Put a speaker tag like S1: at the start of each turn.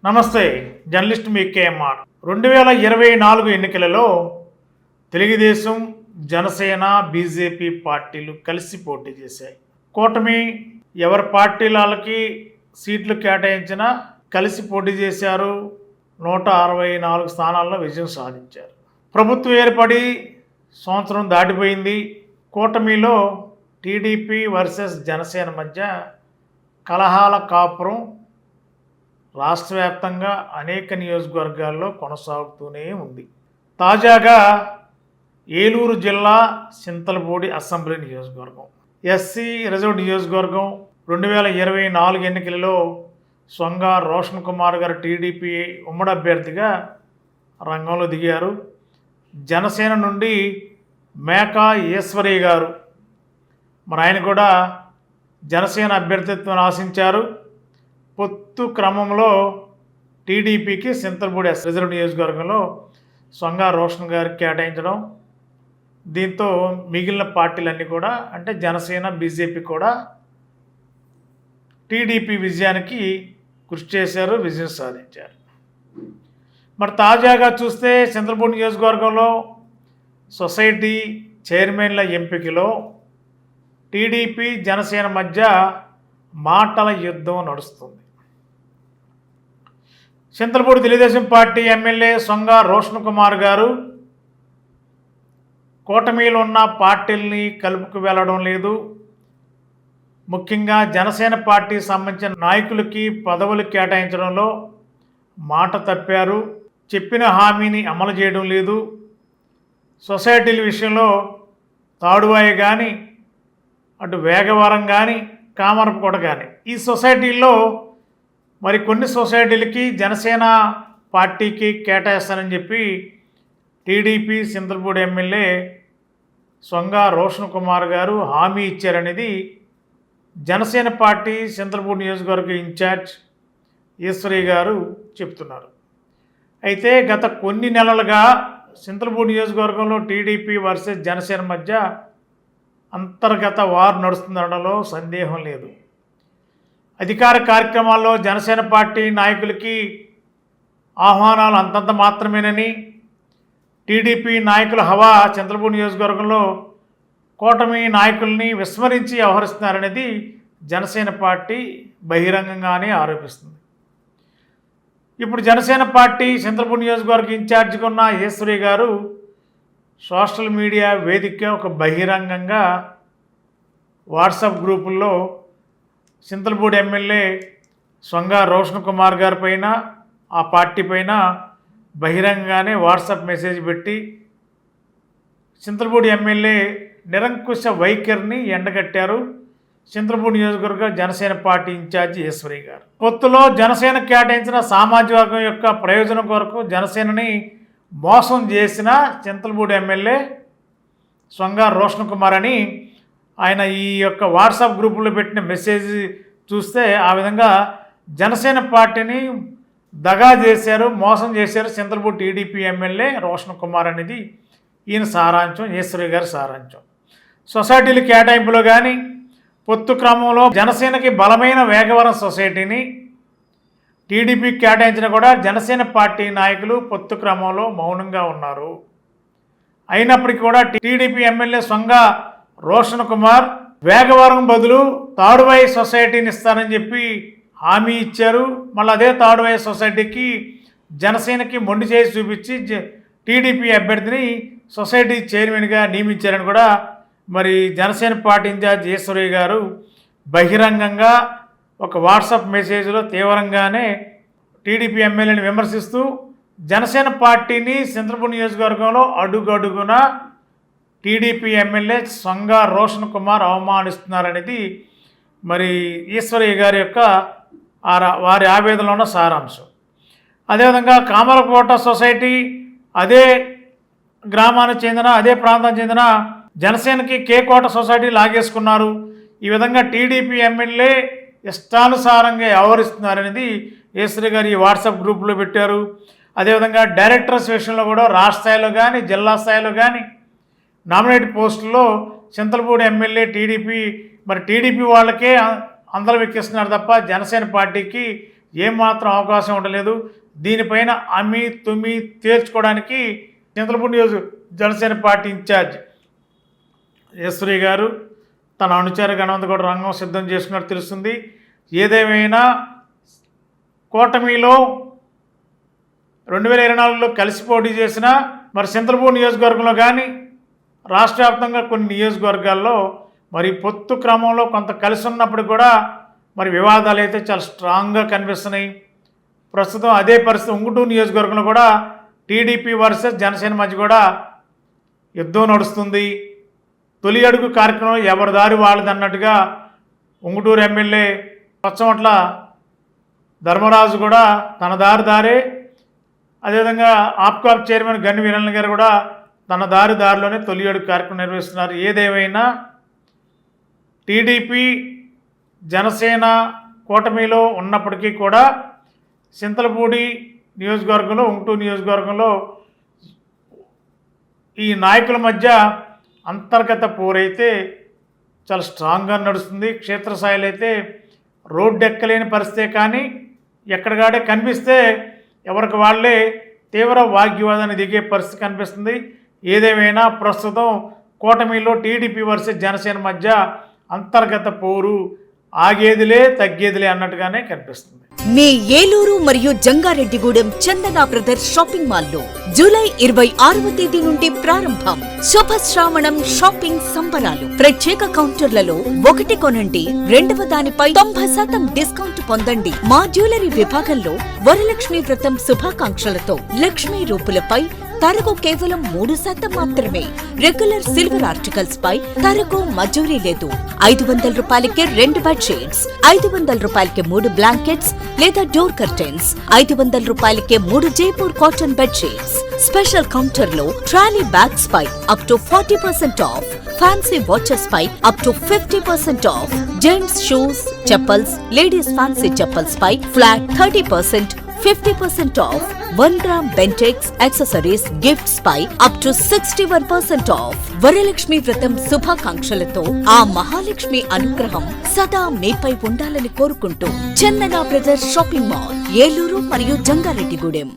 S1: నమస్తే. జర్నలిస్ట్ మీ కేఎంఆర్. 2024 ఎన్నికలలో తెలుగుదేశం, జనసేన, బీజేపీ పార్టీలు కలిసి పోటీ చేశాయి. కూటమి ఎవరి పార్టీలకి సీట్లు కేటాయించినా కలిసి పోటీ చేశారు. 164 స్థానాల్లో విజయం సాధించారు. ప్రభుత్వం ఏర్పడి సంవత్సరం దాటిపోయింది. కూటమిలో టీడీపీ వర్సెస్ జనసేన మధ్య కలహాల కాపురం రాష్ట్ర వ్యాప్తంగా అనేక నియోజకవర్గాల్లో కొనసాగుతూనే ఉంది. తాజాగా ఏలూరు జిల్లా చింతలపూడి అసెంబ్లీ నియోజకవర్గం, ఎస్సీ రిజర్వ్ నియోజకవర్గం 2024 ఎన్నికలలో సొంగ రోషన్ కుమార్ గారు టీడీపీ ఉమ్మడి అభ్యర్థిగా రంగంలో దిగారు. జనసేన నుండి మేకా ఈశ్వరి గారు ఆయన కూడా జనసేన అభ్యర్థిత్వం ఆశించారు. పొత్తు క్రమంలో టీడీపీకి చింతలపూడి రిజర్వ్ నియోజకవర్గంలో సొంగ రోషన్ గారికి కేటాయించడం, దీంతో మిగిలిన పార్టీలన్నీ కూడా అంటే జనసేన, బీజేపీ కూడా టీడీపీ విజయానికి కృషి చేశారు, విజయం సాధించారు. మరి తాజాగా చూస్తే చింతలపూడి నియోజకవర్గంలో సొసైటీ చైర్మన్ల ఎంపికలో టీడీపీ, జనసేన మధ్య మాటల యుద్ధం నడుస్తుంది. చింతలపూడి తెలుగుదేశం పార్టీ ఎమ్మెల్యే సొంగ రోషన్ కుమార్ గారు కూటమిలో ఉన్న పార్టీల్ని కలుపుకు వెళ్ళడం లేదు, ముఖ్యంగా జనసేన పార్టీ సంబంధించిన నాయకులకి పదవులు కేటాయించడంలో మాట తప్పారు, చెప్పిన హామీని అమలు చేయడం లేదు. సొసైటీల విషయంలో తాడువాయి కానీ, అటు వేగవరం కానీ, కామరపుకోట కానీ ఈ సొసైటీల్లో మరి కొన్ని సొసైటీలకి జనసేన పార్టీకి కేటాయిస్తానని చెప్పి టీడీపీ చింతలపూడి ఎమ్మెల్యే సొంగ రోషన్ కుమార్ గారు హామీ ఇచ్చారనేది జనసేన పార్టీ చింతలపూడి నియోజకవర్గ ఇన్ఛార్జ్ ఈశ్వరి గారు చెప్తున్నారు. అయితే గత కొన్ని నెలలుగా చింతలపూడి నియోజకవర్గంలో టీడీపీ వర్సెస్ జనసేన మధ్య అంతర్గత వార్ నడుస్తుందనడంలో సందేహం లేదు. అధికార కార్యక్రమాల్లో జనసేన పార్టీ నాయకులకి ఆహ్వానాలు అంతంత మాత్రమేనని, టీడీపీ నాయకుల హవా చింతలపూడి నియోజకవర్గంలో కూటమి నాయకుల్ని విస్మరించి వ్యవహరిస్తున్నారనేది జనసేన పార్టీ బహిరంగంగానే ఆరోపిస్తుంది. ఇప్పుడు జనసేన పార్టీ చింతలపూడి నియోజకవర్గ ఇన్ఛార్జిగా ఉన్న ఈశ్వరి గారు సోషల్ మీడియా వేదికగా ఒక బహిరంగంగా వాట్సాప్ గ్రూపుల్లో చింతలపూడి ఎమ్మెల్యే సొంగ రోషన్ కుమార్ గారి పైన, ఆ పార్టీ పైన బహిరంగంగానే వాట్సాప్ మెసేజ్ పెట్టి చింతలపూడి ఎమ్మెల్యే నిరంకుశ వైఖరిని ఎండగట్టారు చింతలపూడి నియోజకవర్గ జనసేన పార్టీ ఇన్ఛార్జి ఈశ్వరి గారు. పొత్తులో జనసేన కేటాయించిన సామాజిక వర్గం యొక్క ప్రయోజనం కొరకు జనసేనని మోసం చేసిన చింతలపూడి ఎమ్మెల్యే సొంగ రోషన్ కుమార్ అని ఆయన ఈ యొక్క వాట్సాప్ గ్రూపులో పెట్టిన మెసేజ్ చూస్తే ఆ విధంగా జనసేన పార్టీని దగా చేశారు, మోసం చేశారు చింతలపూడి టీడీపీ ఎమ్మెల్యే రోషన్ కుమార్ అనేది ఈయన సారాంశం, ఈశ్వరి గారి సారాంశం. సొసైటీల కేటాయింపులో కానీ పొత్తు క్రమంలో జనసేనకి బలమైన వేగవరం సొసైటీని టీడీపీకి కేటాయించిన కూడా జనసేన పార్టీ నాయకులు పొత్తు క్రమంలో మౌనంగా ఉన్నారు. అయినప్పటికీ కూడా టీడీపీ ఎమ్మెల్యే సొంగ రోషన్ కుమార్ వేగవరం బదులు తాడువాయి సొసైటీని ఇస్తారని చెప్పి హామీ ఇచ్చారు. మళ్ళీ అదే తాడువాయి సొసైటీకి జనసేనకి మొండి చేసి చూపించి టీడీపీ అభ్యర్థిని సొసైటీ చైర్మన్గా నియమించారని కూడా మరి జనసేన పార్టీ ఇన్ఛార్జ్ ఈశ్వరి గారు బహిరంగంగా ఒక వాట్సాప్ మెసేజ్లో తీవ్రంగానే టీడీపీ ఎమ్మెల్యేని విమర్శిస్తూ జనసేన పార్టీని చింతలపూడి నియోజకవర్గంలో అడుగడుగున టీడీపీ ఎమ్మెల్యే సొంగ రోషన్ కుమార్ అవమానిస్తున్నారనేది మరి ఈశ్వరి గారి యొక్క వారి ఆవేదనలో ఉన్న సారాంశం. అదేవిధంగా కామరకోట సొసైటీ అదే గ్రామానికి చెందిన, అదే ప్రాంతానికి చెందిన జనసేనకి కేకోట సొసైటీ లాగేసుకున్నారు. ఈ విధంగా టీడీపీ ఎమ్మెల్యే ఇష్టానుసారంగా వ్యవహరిస్తున్నారనేది ఈశ్వరి గారు ఈ వాట్సాప్ గ్రూపులో పెట్టారు. అదేవిధంగా డైరెక్టర్స్ విషయంలో కూడా రాష్ట్ర స్థాయిలో కానీ, జిల్లా స్థాయిలో కానీ నామినేట్ పోస్టుల్లో చింతలపూడి ఎమ్మెల్యే టీడీపీ వాళ్ళకే అందరూ ఎక్కిస్తున్నారు తప్ప జనసేన పార్టీకి ఏమాత్రం అవకాశం ఉండలేదు. దీనిపైన అమి తుమి తేల్చుకోవడానికి చింతలపూడి నియోజక జనసేన పార్టీ ఇన్ఛార్జ్ ఈశ్వరి గారు తన అనుచర గణవంత కూడా రంగం సిద్ధం చేసుకున్నట్టు తెలుస్తుంది. ఏదేమైనా కూటమిలో 2024లో కలిసి పోటీ చేసిన మరి చింతలపూడి నియోజకవర్గంలో కానీ రాష్ట్ర వ్యాప్తంగా కొన్ని నియోజకవర్గాల్లో మరి పొత్తు క్రమంలో కొంత కలిసి ఉన్నప్పుడు కూడా మరి వివాదాలు అయితే చాలా స్ట్రాంగ్గా కనిపిస్తున్నాయి. ప్రస్తుతం అదే పరిస్థితి ఉంగుటూరు నియోజకవర్గంలో కూడా టీడీపీ వర్సెస్ జనసేన మధ్య కూడా యుద్ధం నడుస్తుంది. తొలి అడుగు కార్యక్రమం ఎవరి దారి వాళ్ళదన్నట్టుగా ఉంగుటూరు ఎమ్మెల్యే పచ్చమట్ల ధర్మరాజు కూడా తన దారే, అదేవిధంగా ఆప్కాప్ చైర్మన్ గన్ని వీరన్న గారు కూడా తన దారిలోనే తొలి అడుగు కార్యక్రమం నిర్వహిస్తున్నారు. ఏదేమైనా టీడీపీ జనసేన కూటమిలో ఉన్నప్పటికీ కూడా చింతలపూడి నియోజకవర్గంలో ఉంగుటూరు నియోజకవర్గంలో ఈ నాయకుల మధ్య అంతర్గత పోరైతే చాలా స్ట్రాంగ్గా నడుస్తుంది. క్షేత్రస్థాయిలో అయితే రోడ్డు ఎక్కలేని పరిస్థితే కానీ ఎక్కడికాడే కనిపిస్తే ఎవరికి వాళ్ళే తీవ్ర వాగ్వివాదాన్ని దిగే పరిస్థితి కనిపిస్తుంది. ఏదేమైనా ప్రస్తుతం కూటమిలో టీడీపీ వర్సెస్ జనసేన మధ్య అంతర్గత పోరు ఆగేదిలే తగ్గేదిలే అన్నట్టుగానే కనిపిస్తుంది.
S2: మీ ఏలూరు మరియు జంగారెడ్డిగూడెం చందన బ్రదర్స్ షాపింగ్ మాల్లో జూలై 26వ తేదీ నుండి ప్రారంభం. శుభశ్రావణం షాపింగ్ సంబరాలు. ప్రత్యేక కౌంటర్లలో 1 కొనండి 2వ దానిపై 90% డిస్కౌంట్ పొందండి. మా జ్యువెలరీ విభాగంలో వరలక్ష్మి వ్రతం శుభాకాంక్షలతో లక్ష్మీ రూపులపై తరుగు కేవలం 3% మాత్రమే. రెగ్యులర్ సిల్వర్ ఆర్టికల్స్ పై తరుగు మజూరీ లేదు. 500 రూపాయలకే 2 బెడ్షీట్స్, 500 రూపాయలకే 3 బ్లాంకెట్స్ లేదా డోర్ కర్టెన్స్, 500 రూపాయలకే 3 Jaipur cotton bedsheets. Special counter లో ట్రాలీ బ్యాగ్స్ పై up to 40% off, fancy watches పై up to 50% off, gents shoes, chappals, ladies fancy chappals పై flat 30%, 50% off, 1 gram Bentex accessories gifts పై up to 61% off. Varalakshmi Vratam శుభాకాంక్షలతో ఆ మహాలక్ష్మి అనుగ్రహం సదా మీపై ఉండాలని కోరుకుంటూ Chandana brothers shopping mall, Eluru మరియు జంగారెడ్డిగూడెం.